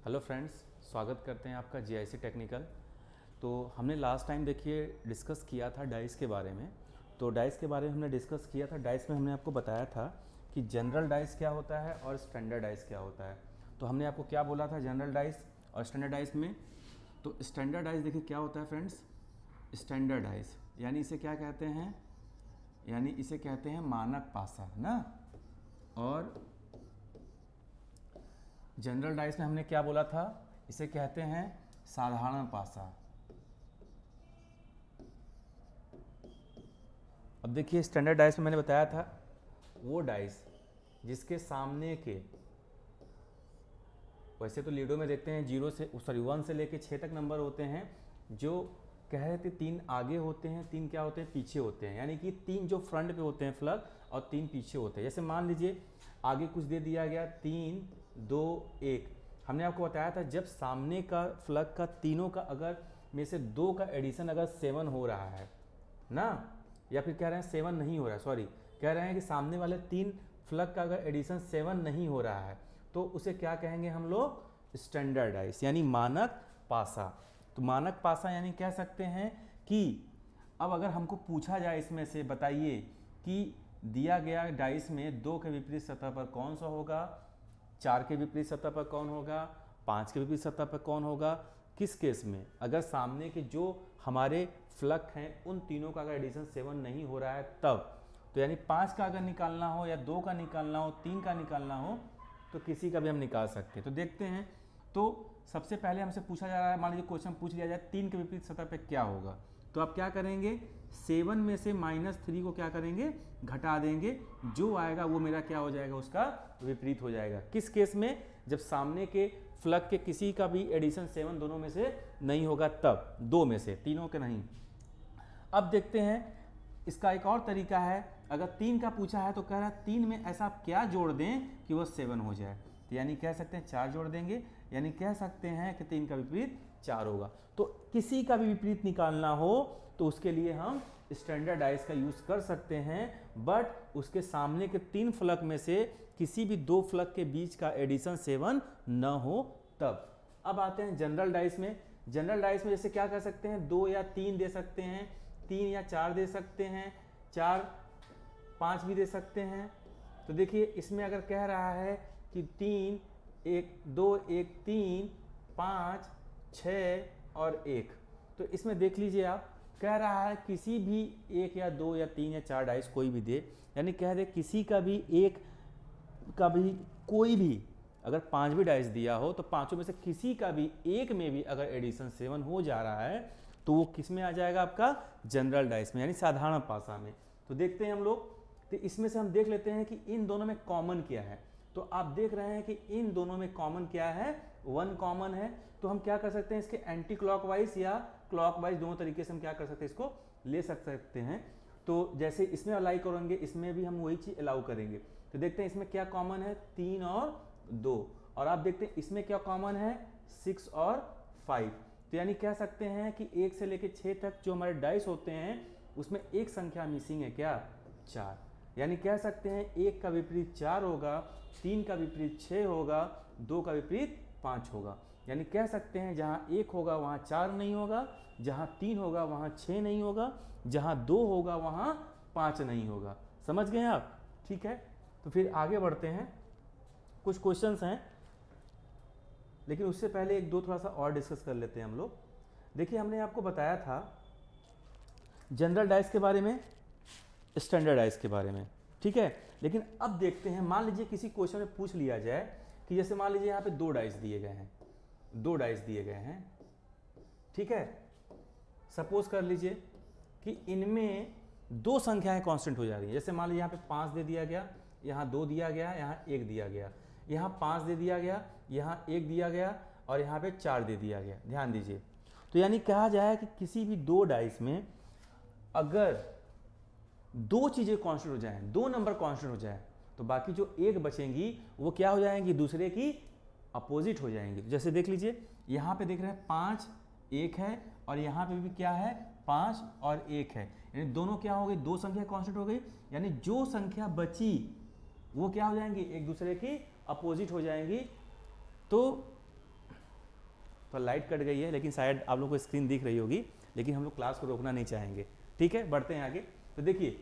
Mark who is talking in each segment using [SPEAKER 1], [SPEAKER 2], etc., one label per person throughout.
[SPEAKER 1] Hello friends, स्वागत करते हैं आपका जीआईसी टेक्निकल। तो हमने लास्ट टाइम देखिए डिस्कस किया था डाइस के बारे में। तो डाइस के बारे में हमने डिस्कस किया था। डाइस में हमने आपको बताया था कि जनरल डाइस क्या होता है और स्टैंडर्ड डाइस क्या होता है। तो हमने आपको क्या बोला था जनरल डाइस और स्टैंडर्ड डाइस में। तो स्टैंडर्ड डाइस देखिए क्या होता है फ्रेंड्स। स्टैंडर्ड डाइस यानी इसे क्या कहते हैं, यानी इसे कहते हैं मानक पासा ना। और जनरल डाइस में हमने क्या बोला था, इसे कहते हैं साधारण पासा। अब देखिए स्टैंडर्ड डाइस में मैंने बताया था वो डाइस जिसके सामने के, वैसे तो लीडो में देखते हैं 1 से लेके 6 तक नंबर होते हैं। जो कह रहे थे 3 आगे होते हैं, 3 क्या होते हैं, पीछे होते हैं। यानी कि 3 जो फ्रंट पे होते हैं फ्लग और 3 पीछे होते हैं। जैसे मान लीजिए आगे कुछ दे दिया गया 3 2 1। हमने आपको बताया था जब सामने का फ्लग का तीनों का अगर में से 2 का एडिशन अगर 7 हो रहा है ना, या फिर कह रहे हैं 7 नहीं हो रहा है, सॉरी कह रहे हैं कि सामने वाले 3 फ्लग का अगर एडिशन 7 नहीं हो रहा है तो उसे क्या कहेंगे हम लोग, स्टैंडर्डाइज यानी मानक पासा। तो मानक पासा यानी कह सकते हैं कि अब अगर हमको पूछा जाए इसमें से बताइए कि दिया गया डाइस में 2 के विपरीत सतह पर कौन सा होगा, 4 के विपरीत सतह पर कौन होगा, 5 के विपरीत सतह पर कौन होगा, किस केस में अगर सामने के जो हमारे फ्लक हैं उन तीनों का अगर एडिशन 7 नहीं हो रहा है तब। तो यानी 5 का अगर निकालना हो या 2 का निकालना हो, 3 का निकालना हो तो किसी का भी हम निकाल सकते हैं। तो देखते हैं। तो सबसे पहले हमसे पूछा जा रहा है, मान लीजिए क्वेश्चन पूछ लिया जाए 3 के विपरीत सतह पे क्या होगा, तो आप क्या करेंगे, 7 में से -3 को क्या करेंगे, घटा देंगे। जो आएगा वो मेरा क्या हो जाएगा, उसका विपरीत हो जाएगा। किस केस में, जब सामने के फ्लग के किसी का भी एडिशन 7 दोनों में से नहीं होगा तब, 2 में से, तीनों के नहीं। अब देखते हैं इसका एक और तरीका है। अगर 3 का पूछा है तो कह रहा है 3 में ऐसा आप क्या जोड़ दें कि वो 7 हो जाए। तो यानी कह सकते हैं 4 जोड़ देंगे, यानी कह सकते हैं कि 3 का विपरीत 4 होगा। तो किसी का भी विपरीत निकालना हो तो उसके लिए हम स्टैंडर्ड डाइस का यूज़ कर सकते हैं, बट उसके सामने के 3 फ्लग में से किसी भी 2 फ्लग के बीच का एडिशन 7 न हो तब। अब आते हैं जनरल डाइस में। जनरल डाइस में जैसे क्या कर सकते हैं, 2 या 3 दे सकते हैं, 3 या 4 दे सकते हैं, 4 5 भी दे सकते हैं। तो देखिए इसमें अगर कह रहा है कि 3 1 2 1 3 5 6 और 1, तो इसमें देख लीजिए आप, कह रहा है किसी भी 1 या 2 या 3 या 4 डाइस कोई भी दे, यानी कह दे किसी का भी एक का भी कोई भी, अगर 5 भी डाइस दिया हो तो पांचों में से किसी का भी एक में भी अगर एडिशन 7 हो जा रहा है तो वो किस में आ जाएगा, आपका जनरल डाइस में यानी साधारण पासा में। तो देखते हैं हम लोग। तो इसमें से हम देख लेते हैं कि इन दोनों में कॉमन क्या है। तो आप देख रहे हैं कि इन दोनों में कॉमन क्या है, 1 कॉमन है। तो हम क्या कर सकते हैं, इसके एंटी क्लॉकवाइज या क्लॉकवाइज दोनों तरीके से हम क्या कर सकते हैं, इसको ले सकते हैं। तो जैसे इसमें अलाई करेंगे इसमें भी हम वही चीज अलाउ करेंगे। तो देखते हैं इसमें क्या कॉमन है, 3 और 2। और आप देखते हैं इसमें क्या कॉमन है, 6 और 5। तो यानी कह सकते हैं कि 1 से लेकर 6 तक जो हमारे डाइस होते हैं उसमें एक संख्या मिसिंग है, क्या, 4। यानी कह सकते हैं 1 का विपरीत 4 होगा, 3 का विपरीत 6 होगा, 2 का विपरीत 5 होगा। यानी कह सकते हैं जहाँ 1 होगा वहाँ 4 नहीं होगा, जहाँ 3 होगा वहाँ 6 नहीं होगा, जहाँ 2 होगा वहाँ 5 नहीं होगा। समझ गए आप, ठीक है। तो फिर आगे बढ़ते हैं, कुछ क्वेश्चंस हैं, लेकिन उससे पहले एक दो थोड़ा सा और डिस्कस कर लेते हैं हम लोग। देखिए हमने आपको बताया था जनरल डाइस के बारे में, स्टैंडर्ड डाइस के बारे में, ठीक है। लेकिन अब देखते हैं, मान लीजिए किसी क्वेश्चन में पूछ लिया जाए कि जैसे मान लीजिए यहाँ पे 2 डाइस दिए गए हैं, 2 डाइस दिए गए हैं, ठीक है। सपोज कर लीजिए कि इनमें 2 संख्याएं कांस्टेंट हो जा रही है। जैसे मान लीजिए यहाँ पे 5 दे दिया गया, यहाँ 2 दिया गया, यहाँ 1 दिया गया, यहाँ 5 दे दिया गया, यहाँ 1 दिया गया और यहाँ पे 4 दे दिया गया। ध्यान दीजिए। तो यानी कहा जाए कि किसी भी 2 डाइस में अगर 2 चीज़ें कांस्टेंट हो जाएं, 2 नंबर कांस्टेंट हो जाए, तो बाकी जो 1 बचेंगी वो क्या हो जाएंगी, दूसरे की अपोजिट हो जाएंगी। तो जैसे देख लीजिए यहाँ पे देख रहे हैं 5 1 है और यहाँ पे भी क्या है, 5 और 1 है, यानी दोनों क्या हो गई, 2 संख्या कांस्टेंट हो गई। यानी जो संख्या बची वो क्या हो जाएंगी, एक दूसरे की अपोजिट हो जाएंगी। तो तो लाइट कट गई है, लेकिन शायद आप लोगों को स्क्रीन दिख रही होगी, लेकिन हम लोग क्लास को रोकना नहीं चाहेंगे। ठीक है, बढ़ते हैं आगे। तो देखिए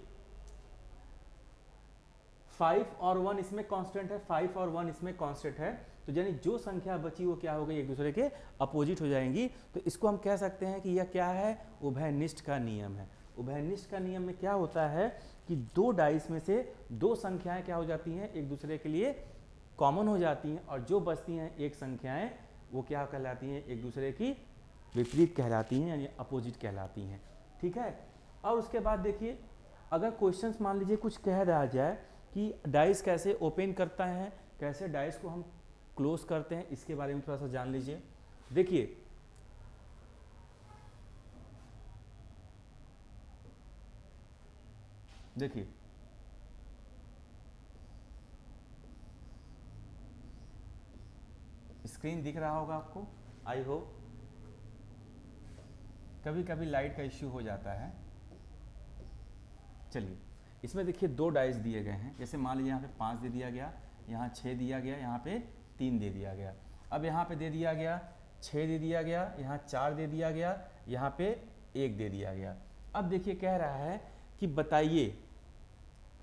[SPEAKER 1] 5 और 1 इसमें कांस्टेंट है, 5 और 1 इसमें कांस्टेंट है, तो यानी जो संख्या बची वो क्या हो गई, एक दूसरे के अपोजिट हो जाएंगी। तो इसको हम कह सकते हैं कि यह क्या है, उभयनिष्ठ का नियम है। उभयनिष्ठ का नियम में क्या होता है कि दो डाइस में से दो संख्याएं क्या हो जाती हैं, एक दूसरे के लिए कॉमन हो जाती हैं, और जो बचती हैं एक संख्याएं वो क्या कहलाती हैं, एक दूसरे की विपरीत कहलाती हैं, यानी अपोजिट कहलाती हैं। ठीक है, और उसके बाद देखिए अगर क्वेश्चंस मान लीजिए कुछ कह रहा जाए कि डाइस कैसे ओपन करता है, कैसे डाइस को हम क्लोज करते हैं, इसके बारे में थोड़ा सा जान लीजिए। देखिए देखिए स्क्रीन दिख रहा होगा आपको, आई होप। कभी कभी लाइट का इश्यू हो जाता है। चलिए इसमें देखिए दो डाइस दिए गए हैं, जैसे मान लीजिए यहाँ पे 5 दे दिया गया, यहाँ 6 दिया गया, यहाँ पे 3 दे दिया गया। अब यहाँ पे दे दिया गया 6 दे दिया गया, यहाँ 4 दे दिया गया, यहाँ पे 1 दे दिया गया। अब देखिए कह रहा है कि बताइए,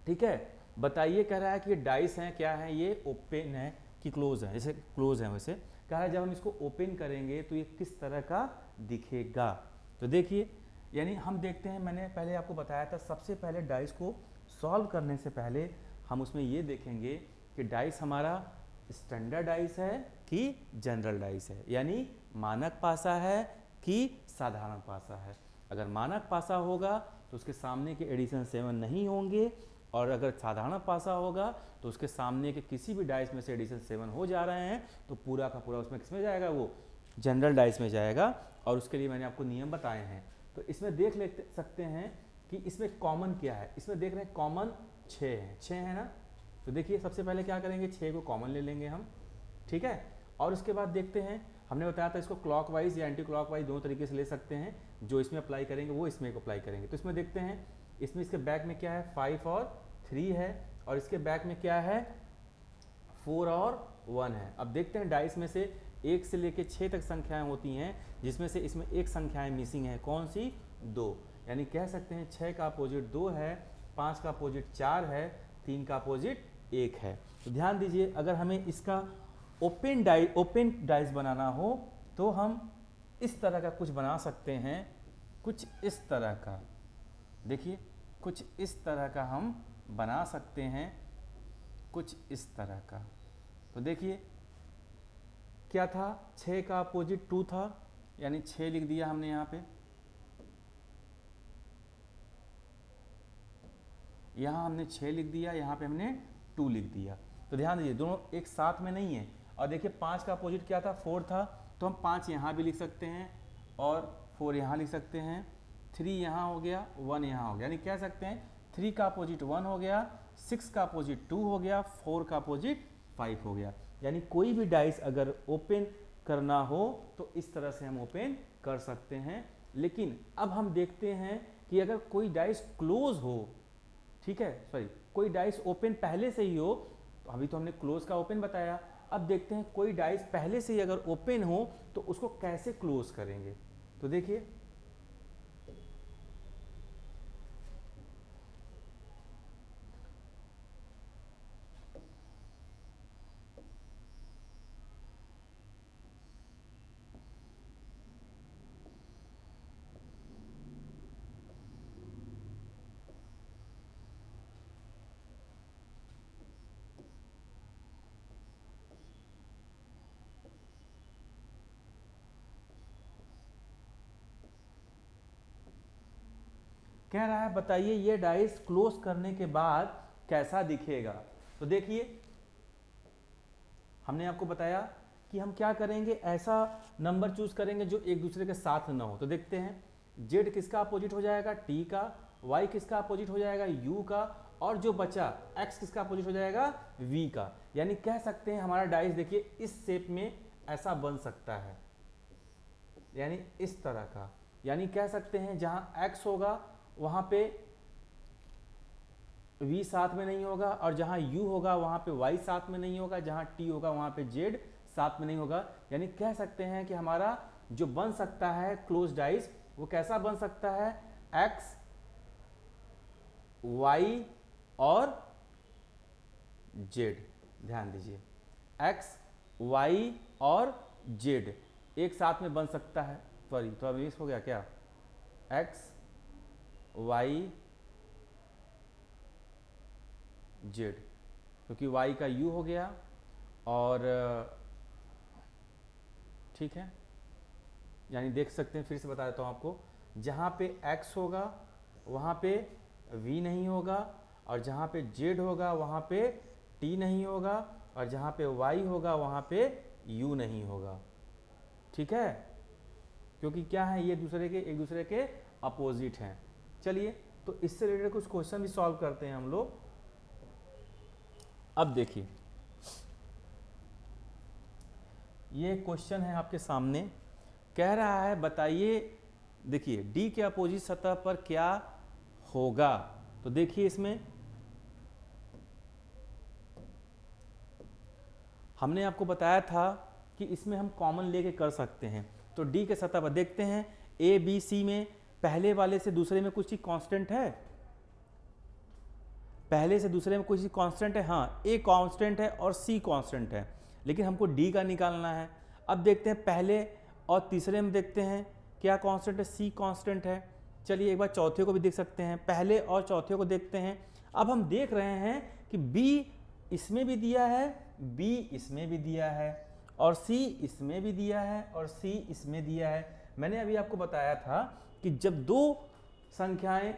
[SPEAKER 1] ठीक है, बताइए कह रहा है कि ये डाइस हैं क्या है, ये ओपन है कि क्लोज है। जैसे क्लोज है, वैसे कह रहा है जब हम इसको ओपन करेंगे तो ये किस तरह का दिखेगा। तो देखिए यानी हम देखते हैं, मैंने पहले आपको बताया था, सबसे पहले डाइस को सॉल्व करने से पहले हम उसमें ये देखेंगे कि डाइस हमारा स्टैंडर्ड डाइस है कि जनरल डाइस है, यानी मानक पासा है कि साधारण पासा है। अगर मानक पासा होगा तो उसके सामने के एडिशन 7 नहीं होंगे, और अगर साधारण पासा होगा तो उसके सामने के किसी भी डाइस में से एडिशन 7 हो जा रहे हैं तो पूरा का पूरा उसमें किसमें जाएगा, वो जनरल डाइस में जाएगा। और उसके लिए मैंने आपको नियम बताए हैं। तो इसमें देख ले सकते हैं कि इसमें कॉमन क्या है। इसमें देख रहे हैं कॉमन 6 है, 6 है ना। तो देखिए सबसे पहले क्या करेंगे, 6 को कॉमन ले लेंगे हम, ठीक है। और उसके बाद देखते हैं, हमने बताया था इसको क्लॉकवाइज या एंटी क्लॉकवाइज दोनों तरीके से ले सकते हैं। जो इसमें अप्लाई करेंगे वो इसमें अप्लाई करेंगे। तो इसमें देखते हैं, इसमें इसके बैक में क्या है, 5 और 3 है, और इसके बैक में क्या है, 4 और 1 है। अब देखते हैं डाइस में से 1 से लेके 6 तक संख्याएं होती हैं, जिसमें से इसमें एक संख्याएं मिसिंग है, कौन सी, 2। यानी कह सकते हैं 6 का अपोजिट 2 है, 5 का अपोजिट 4 है, 3 का अपोजिट 1 है। तो ध्यान दीजिए, अगर हमें इसका ओपन डाइस बनाना हो तो हम इस तरह का कुछ बना सकते हैं, कुछ इस तरह का। देखिए कुछ इस तरह का हम बना सकते हैं, कुछ इस तरह का। तो देखिए क्या था, 6 का अपोजिट 2 था, यानी 6 लिख दिया हमने यहाँ पे। यहाँ हमने 6 लिख दिया, यहाँ पे हमने 2 लिख दिया। तो ध्यान दीजिए दोनों एक साथ में नहीं है। और देखिए 5 का अपोजिट क्या था, 4 था, तो हम 5 यहाँ भी लिख सकते हैं और 4 यहाँ लिख सकते हैं। 3 यहाँ हो गया, 1 यहाँ हो गया, यानी कह सकते हैं 3 का अपोजिट 1 हो गया, 6 का अपोजिट 2 हो गया, 4 का अपोजिट 5 हो गया। यानी कोई भी डाइस अगर ओपन करना हो तो इस तरह से हम ओपन कर सकते हैं। लेकिन अब हम देखते हैं कि अगर कोई डाइस क्लोज हो, ठीक है, सॉरी, कोई डाइस ओपन पहले से ही हो, तो अभी तो हमने क्लोज का ओपन बताया। अब देखते हैं कोई डाइस पहले से ही अगर ओपन हो तो उसको कैसे क्लोज करेंगे। तो देखिए कह रहा है बताइए ये डाइस क्लोज करने के बाद कैसा दिखेगा। तो देखिए हमने आपको बताया कि हम क्या करेंगे, ऐसा नंबर चूज करेंगे जो एक दूसरे के साथ ना हो। तो देखते हैं z किसका अपोजिट हो जाएगा, t का, y किसका अपोजिट हो जाएगा, u का, और जो बचा x किसका अपोजिट हो जाएगा, v का। यानी कह सकते हैं हमारा डाइस देखिए इस शेप में ऐसा बन सकता है, यानी इस तरह का। यानी कह सकते हैं जहां x होगा वहां पे v साथ में नहीं होगा, और जहां u होगा वहां पे y साथ में नहीं होगा, जहां t होगा वहां पे z साथ में नहीं होगा। यानी कह सकते हैं कि हमारा जो बन सकता है क्लोज डाइस वो कैसा बन सकता है, एक्स वाई और जेड। ध्यान दीजिए, एक्स वाई और जेड एक साथ में बन सकता है। सॉरी थोड़ा मिक्स हो गया क्या, एक्स वाई जेड, क्योंकि वाई का यू हो गया और ठीक है। यानी देख सकते हैं, फिर से बता देता हूँ आपको, जहाँ पे x होगा वहाँ पे v नहीं होगा, और जहाँ पे z होगा वहाँ पे t नहीं होगा, और जहाँ पे y होगा वहाँ पे u नहीं होगा। ठीक है, क्योंकि क्या है, ये एक दूसरे के अपोजिट हैं। चलिए, तो इससे रिलेटेड कुछ क्वेश्चन भी सॉल्व करते हैं हम लोग। अब देखिए, ये क्वेश्चन है आपके सामने, कह रहा है बताइए, देखिए D के अपोजिट सतह पर क्या होगा। तो देखिए, इसमें हमने आपको बताया था कि इसमें हम कॉमन लेके कर सकते हैं। तो D के सतह पर देखते हैं, A B C में पहले वाले से दूसरे में कुछ चीज कांस्टेंट है, पहले से दूसरे में कुछ चीज कांस्टेंट है। हाँ, A कांस्टेंट है और C कांस्टेंट है, लेकिन हमको D का निकालना है। अब देखते हैं पहले और तीसरे में, देखते हैं क्या कांस्टेंट है, C कांस्टेंट है। चलिए एक बार चौथे को भी देख सकते हैं, पहले और चौथे को देखते हैं। अब हम देख रहे हैं कि B इसमें भी दिया है, B इसमें भी दिया है, और C इसमें भी दिया है, और C इसमें दिया है। मैंने अभी आपको बताया था कि जब दो संख्याएं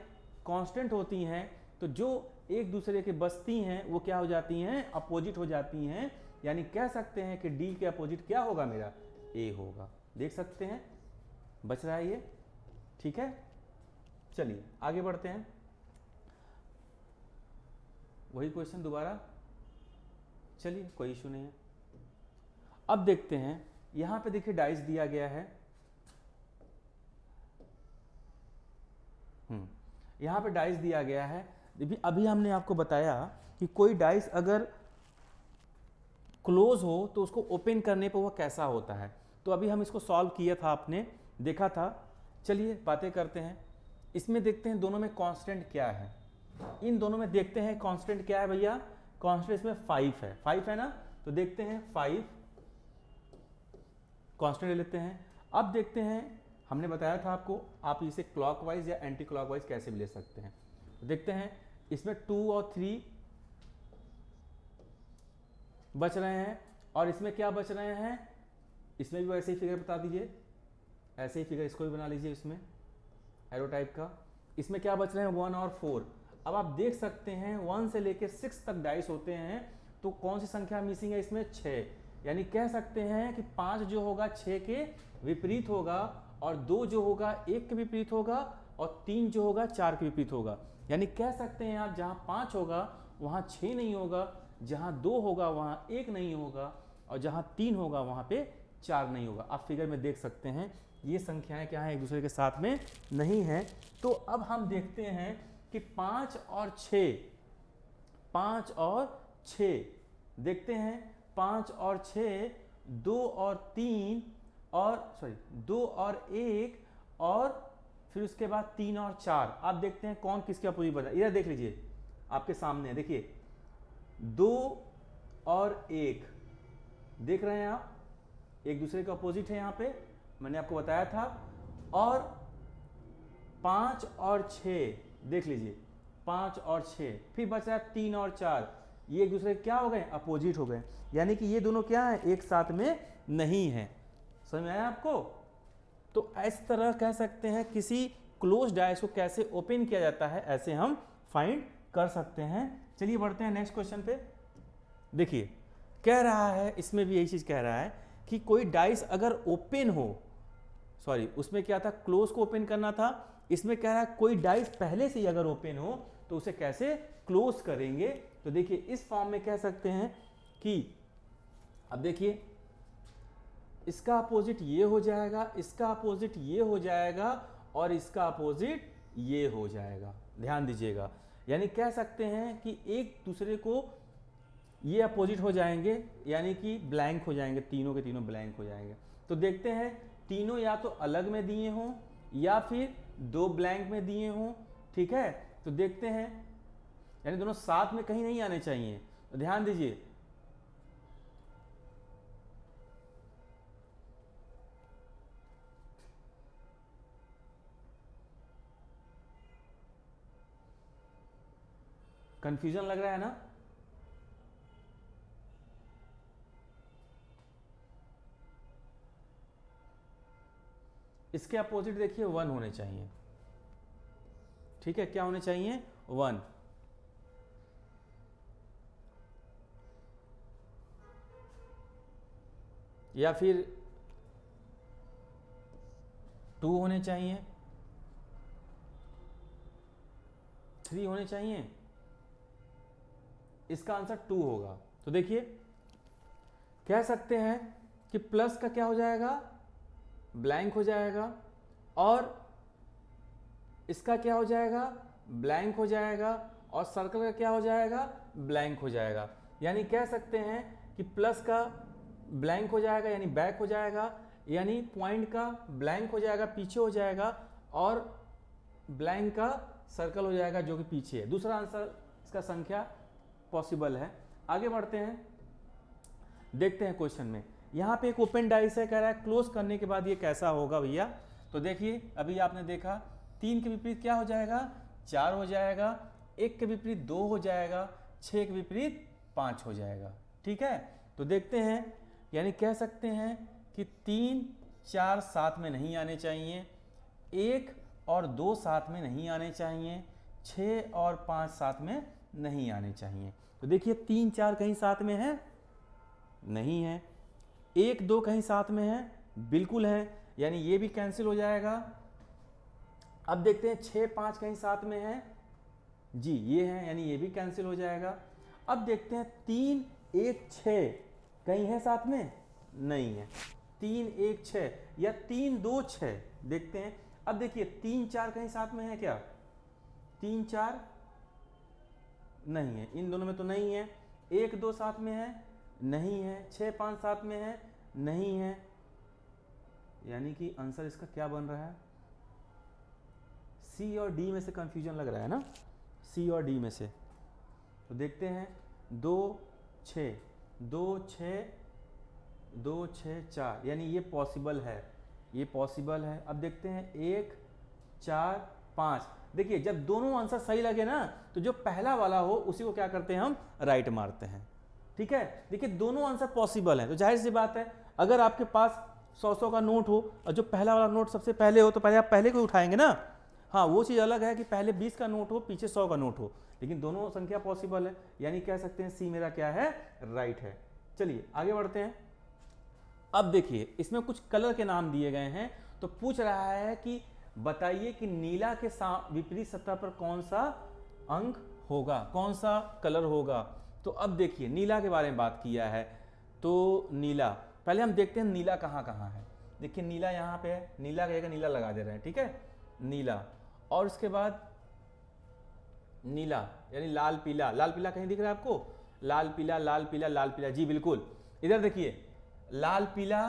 [SPEAKER 1] कांस्टेंट होती हैं तो जो एक दूसरे के बसती हैं वो क्या हो जाती हैं, अपोजिट हो जाती हैं। यानी कह सकते हैं कि D के अपोजिट क्या होगा, मेरा A होगा। देख सकते हैं, बच रहा है ये। ठीक है, चलिए आगे बढ़ते हैं। वही क्वेश्चन दोबारा, चलिए कोई इशू नहीं है। अब देखते हैं, यहां पे देखिए डाइस दिया गया है, यहां पे डाइस दिया गया है। अभी हमने आपको बताया कि कोई डाइस अगर क्लोज हो तो उसको ओपन करने पर वह कैसा होता है। तो अभी हम इसको सॉल्व किया था, आपने देखा था। चलिए बातें करते हैं। इसमें देखते हैं दोनों में कांस्टेंट क्या है, इन दोनों में देखते हैं कांस्टेंट क्या है भैया। कांस्टेंट इसमें 5 है, 5 है ना, तो देखते हैं 5 कांस्टेंट ले लेते हैं। अब देखते हैं, हमने बताया था आपको, आप इसे क्लॉकवाइज या एंटी क्लॉकवाइज कैसे भी ले सकते हैं। तो देखते हैं, इसमें 2 और 3 बच रहे हैं, और इसमें क्या बच रहे हैं, इसमें भी वैसे ही फिगर बता दीजिए, ऐसे ही फिगर इसको भी बना लीजिए, इसमें एरो टाइप का। इसमें क्या बच रहे हैं, 1 और 4। अब आप देख सकते हैं 1 से लेकर 6 तक डाइस होते हैं, तो कौन सी संख्या मिसिंग है इसमें, 6। यानी कह सकते हैं कि 5 जो होगा 6 के विपरीत होगा, और 2 जो होगा 1 के विपरीत होगा, और 3 जो होगा 4 के विपरीत होगा। यानी कह सकते हैं आप, जहाँ 5 होगा वहाँ 6 नहीं होगा, जहाँ 2 होगा वहाँ 1 नहीं होगा, और जहाँ 3 होगा वहाँ पे 4 नहीं होगा। आप फिगर में देख सकते हैं ये संख्याएं क्या हैं, एक दूसरे के साथ में नहीं है। तो अब हम देखते हैं कि 5 और 6, 5 और 6 देखते हैं, 5 और 6, 2 और 3 और 2 और 1, और फिर उसके बाद 3 और 4। आप देखते हैं कौन किसके अपोजिट बचा। इधर देख लीजिए, आपके सामने देखिए, 2 और 1 देख रहे हैं आप, एक दूसरे के अपोजिट है, यहाँ पे मैंने आपको बताया था। और 5 और 6 देख लीजिए, 5 और 6, फिर बच रहा है 3 और 4, ये एक दूसरे के क्या हो गए, अपोजिट हो गए। यानी कि ये दोनों क्या है, एक साथ में नहीं है। समझ में आया आपको। तो इस तरह कह सकते हैं किसी क्लोज डाइस को कैसे ओपन किया जाता है, ऐसे हम फाइंड कर सकते हैं। चलिए बढ़ते हैं नेक्स्ट क्वेश्चन पे। देखिए कह रहा है, इसमें भी यही चीज कह रहा है कि कोई डाइस अगर ओपन हो, उसमें क्या था, क्लोज को ओपन करना था। इसमें कह रहा है कोई डाइस पहले से ही अगर ओपन हो तो उसे कैसे क्लोज करेंगे। तो देखिए इस फॉर्म में कह सकते हैं कि, अब देखिए इसका अपोजिट ये हो जाएगा, इसका अपोजिट ये हो जाएगा, और इसका अपोजिट ये हो जाएगा। ध्यान दीजिएगा, यानी कह सकते हैं कि एक दूसरे को ये अपोजिट हो जाएंगे, यानी कि ब्लैंक हो जाएंगे, तीनों के तीनों ब्लैंक हो जाएंगे। तो देखते हैं तीनों या तो अलग में दिए हों या फिर दो ब्लैंक में दिए हों, ठीक है। तो देखते हैं, यानी दोनों साथ में कहीं नहीं आने चाहिए, तो ध्यान दीजिए। कंफ्यूजन लग रहा है ना? इसके अपोजिट देखिए 1 होने चाहिए, ठीक है। क्या होने चाहिए? 1। या फिर 2 होने चाहिए, 3 होने चाहिए। इसका आंसर 2 होगा। तो देखिए कह सकते हैं कि प्लस का क्या हो जाएगा? ब्लैंक हो जाएगा, और इसका क्या हो जाएगा? ब्लैंक हो जाएगा, और सर्कल का क्या हो जाएगा? ब्लैंक हो जाएगा। यानी कह सकते हैं कि प्लस का ब्लैंक हो जाएगा यानी बैक हो जाएगा, यानी पॉइंट का ब्लैंक हो जाएगा पीछे हो जाएगा, और ब्लैंक का सर्कल हो जाएगा जो कि पीछे है। दूसरा आंसर इसका संख्या पॉसिबल है। आगे बढ़ते हैं, देखते हैं क्वेश्चन में। यहाँ पे एक ओपन डाइस है, कह रहा है क्लोज करने के बाद ये कैसा होगा भैया। तो देखिए अभी आपने देखा 3 के विपरीत क्या हो जाएगा? 4 हो जाएगा, 1 के विपरीत 2 हो जाएगा, 6 के विपरीत 5 हो जाएगा, ठीक है। तो देखते हैं, यानी कह सकते हैं कि 3 4 साथ में नहीं आने चाहिए, 1 और 2 साथ में नहीं आने चाहिए, 6 और 5 साथ में नहीं आने चाहिए। तो देखिए 3 4 कहीं साथ में है? नहीं है। 1 2 कहीं साथ में है? बिल्कुल है, यानी ये भी कैंसिल हो जाएगा। अब देखते हैं 6 5 कहीं साथ में है? जी ये है, यानी ये भी कैंसिल हो जाएगा। अब देखते हैं 3 1 6 कहीं है साथ में? नहीं है। 3 1 6 या 3 2 6 देखते हैं। अब देखिए 3 4 कहीं साथ में है क्या? 3 4 नहीं है, इन दोनों में तो नहीं है। 1 2 साथ में है? नहीं है। 6 5 साथ में है? नहीं है। यानी कि आंसर इसका क्या बन रहा है? सी और डी में से कंफ्यूजन लग रहा है ना, सी और डी में से। तो देखते हैं 2 6 2 6 2 6 4, यानी ये पॉसिबल है, ये पॉसिबल है। अब देखते हैं 1 4 5। देखिए जब दोनों आंसर सही लगे ना, तो जो पहला वाला हो उसी को क्या करते हैं? हम राइट मारते हैं, ठीक है। देखिए दोनों आंसर पॉसिबल है, तो जाहिर सी बात है अगर आपके पास 100 का नोट हो और जो पहला वाला नोट सबसे पहले हो, तो पहले आप पहले को उठाएंगे ना। हाँ वो चीज़ अलग है कि पहले 20 का नोट हो पीछे 100 का नोट हो, लेकिन दोनों संख्या पॉसिबल है, यानी कह सकते हैं सी मेरा क्या है? राइट है। चलिए आगे बढ़ते हैं। अब देखिए इसमें कुछ कलर के नाम दिए गए हैं, तो पूछ रहा है कि बताइए कि नीला के विपरीत सतह पर कौन सा अंक होगा, कौन सा कलर होगा। तो अब देखिए नीला के बारे में बात किया है, तो नीला पहले हम देखते हैं नीला कहाँ कहाँ है। देखिए नीला यहाँ पे है, नीला का जगह नीला लगा दे रहे हैं, ठीक है, नीला। और उसके बाद नीला यानी लाल पीला, लाल पीला कहीं दिख रहा है आपको? लाल पीला लाल पीला लाल पीला, जी बिल्कुल। इधर देखिए लाल पीला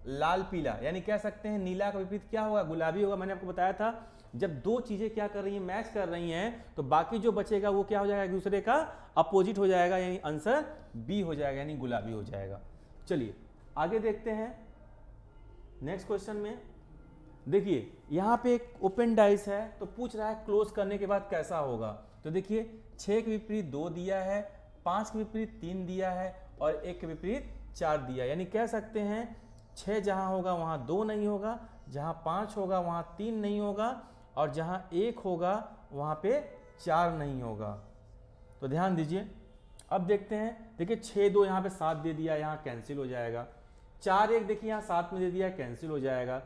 [SPEAKER 1] लाल पीला, यानी कह सकते हैं नीला का विपरीत क्या होगा? गुलाबी होगा। मैंने आपको बताया था जब दो चीजें क्या कर रही हैं? मैच कर रही हैं, तो बाकी जो बचेगा वो क्या हो जाएगा? एक दूसरे का अपोजिट हो जाएगा, यानी आंसर बी हो जाएगा, यानी गुलाबी हो जाएगा। चलिए आगे देखते हैं नेक्स्ट क्वेश्चन में। देखिए यहाँ पे एक ओपन डाइस है, तो पूछ रहा है क्लोज करने के बाद कैसा होगा। तो देखिए 6 के विपरीत 2 दिया है, 5 के विपरीत 3 दिया है, और 1 के विपरीत 4 दिया, यानी कह सकते हैं 6 जहाँ होगा वहाँ 2 नहीं होगा, जहाँ 5 होगा वहाँ 3 नहीं होगा, और जहाँ 1 होगा वहाँ पे 4 नहीं होगा। तो ध्यान दीजिए, अब देखते हैं। देखिए 6 2 यहाँ पे 7 दे दिया, यहाँ कैंसिल हो जाएगा। 4 1 देखिए यहाँ 7 में दे दिया, कैंसिल हो जाएगा।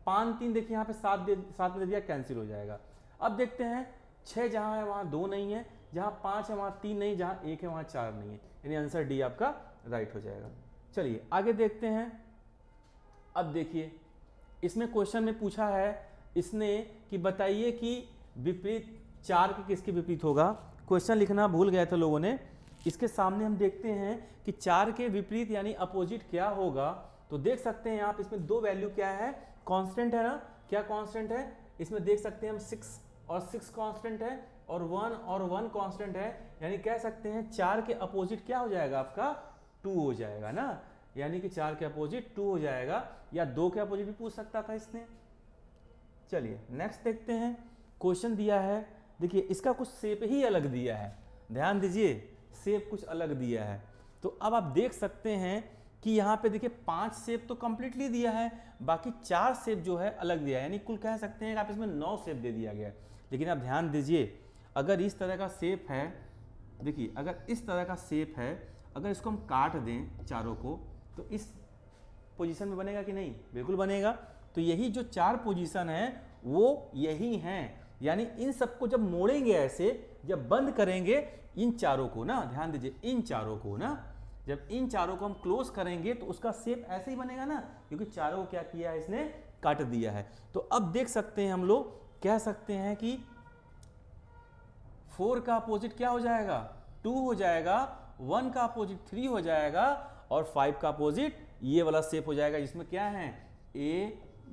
[SPEAKER 1] 5 3 देखिए यहाँ पे 7 में दे दिया, कैंसिल हो जाएगा। अब देखते हैं 6 जहाँ है वहाँ 2 नहीं है, जहाँ 5 है वहाँ 3 नहीं, जहाँ 1 है वहाँ 4 नहीं है, यानी आंसर डी आपका राइट हो जाएगा। चलिए आगे देखते हैं। अब देखिए इसमें क्वेश्चन में पूछा है इसने कि बताइए कि विपरीत 4 के किसके विपरीत होगा। क्वेश्चन लिखना भूल गए थे लोगों ने, इसके सामने हम देखते हैं कि 4 के विपरीत यानी अपोजिट क्या होगा। तो देख सकते हैं आप इसमें दो वैल्यू क्या है, कांस्टेंट है ना, क्या कांस्टेंट है, इसमें देख सकते हैं हम 6 और 6 कांस्टेंट है और 1 कांस्टेंट है, यानी कह सकते हैं 4 के अपोजिट क्या हो जाएगा आपका 2 हो जाएगा ना, यानी कि 4 के अपोजिट 2 हो जाएगा, या 2 के अपोजिट भी पूछ सकता था इसने। चलिए नेक्स्ट देखते हैं, क्वेश्चन दिया है, देखिए इसका कुछ शेप ही अलग दिया है, ध्यान दीजिए शेप कुछ अलग दिया है। तो अब आप देख सकते हैं कि यहाँ पे देखिए 5 शेप तो कंप्लीटली दिया है, बाकी 4 शेप जो है अलग दिया है, यानी कुल कह सकते हैं कि आप इसमें 9 शेप दे दिया गया है। लेकिन आप ध्यान दीजिए, अगर इस तरह का शेप है, देखिए अगर इस तरह का शेप है, अगर इसको हम काट दें चारों को, तो इस पोजीशन में बनेगा कि नहीं, बिल्कुल बनेगा। तो यही जो 4 पोजीशन है वो यही हैं, यानी इन सबको जब मोड़ेंगे ऐसे, जब बंद करेंगे इन चारों को ना, ध्यान दीजिए इन चारों को ना, जब इन चारों को हम क्लोज करेंगे तो उसका शेप ऐसे ही बनेगा ना, क्योंकि चारों को क्या किया है इसने, काट दिया है। तो अब देख सकते हैं हम लोग, कह सकते हैं कि 4 का अपोजिट क्या हो जाएगा, 2 हो जाएगा, 1 का अपोजिट 3 हो जाएगा, और 5 का अपोजिट ये वाला शेप हो जाएगा, जिसमें क्या है A,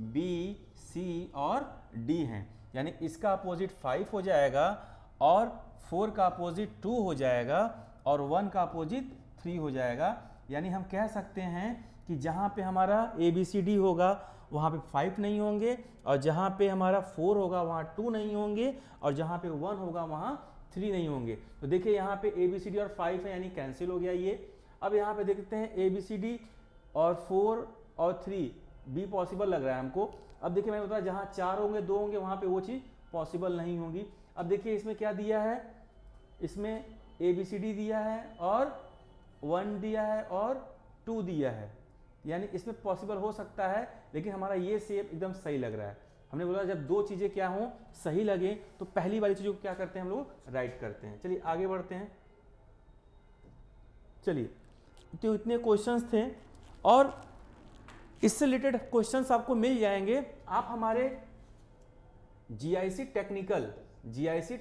[SPEAKER 1] B, C और D हैं, यानी इसका अपोजिट 5 हो जाएगा, और 4 का अपोजिट 2 हो जाएगा, और 1 का अपोजिट 3 हो जाएगा। यानी हम कह सकते हैं कि जहाँ पे हमारा ABCD होगा वहाँ पे 5 नहीं होंगे, और जहाँ पे हमारा 4 होगा वहाँ 2 नहीं होंगे, और जहाँ पे 1 होगा वहाँ 3 नहीं होंगे। तो देखिए यहाँ पे ABCD और 5 है, यानी कैंसिल हो गया ये। अब यहाँ पे देखते हैं ABCD और 4 और 3 भी पॉसिबल लग रहा है हमको। अब देखिए मैंने बताया जहाँ 4 होंगे 2 होंगे वहाँ पे वो चीज़ पॉसिबल नहीं होगी। अब देखिए इसमें क्या दिया है, इसमें ABCD दिया है और 1 दिया है और 2 दिया है, यानी इसमें पॉसिबल हो सकता है, लेकिन हमारा ये शेप एकदम सही लग रहा है। हमने बोला जब दो चीज़ें क्या हों, सही लगे, तो पहली वाली चीज़ों को क्या करते हैं हम लोग, राइट करते हैं। चलिए आगे बढ़ते हैं। चलिए तो इतने क्वेश्चंस थे, और इससे रिलेटेड क्वेश्चंस आपको मिल जाएंगे। आप हमारे GIC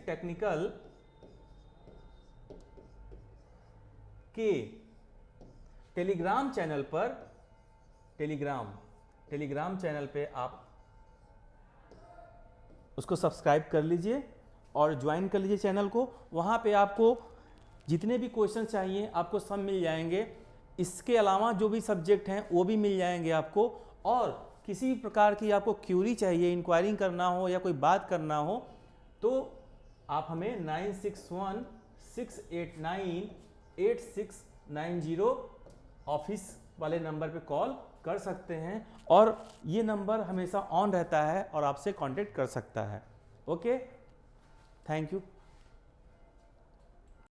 [SPEAKER 1] टेक्निकल के टेलीग्राम चैनल पर, टेलीग्राम चैनल पे आप उसको सब्सक्राइब कर लीजिए और ज्वाइन कर लीजिए चैनल को। वहाँ पे आपको जितने भी क्वेश्चन चाहिए आपको सब मिल जाएंगे। इसके अलावा जो भी सब्जेक्ट हैं वो भी मिल जाएंगे आपको, और किसी भी प्रकार की आपको क्यूरी चाहिए, इंक्वायरिंग करना हो या कोई बात करना हो, तो आप हमें 9616898690 ऑफिस वाले नंबर पे कॉल कर सकते हैं, और ये नंबर हमेशा ऑन रहता है और आपसे कांटेक्ट कर सकता है। Okay, thank you.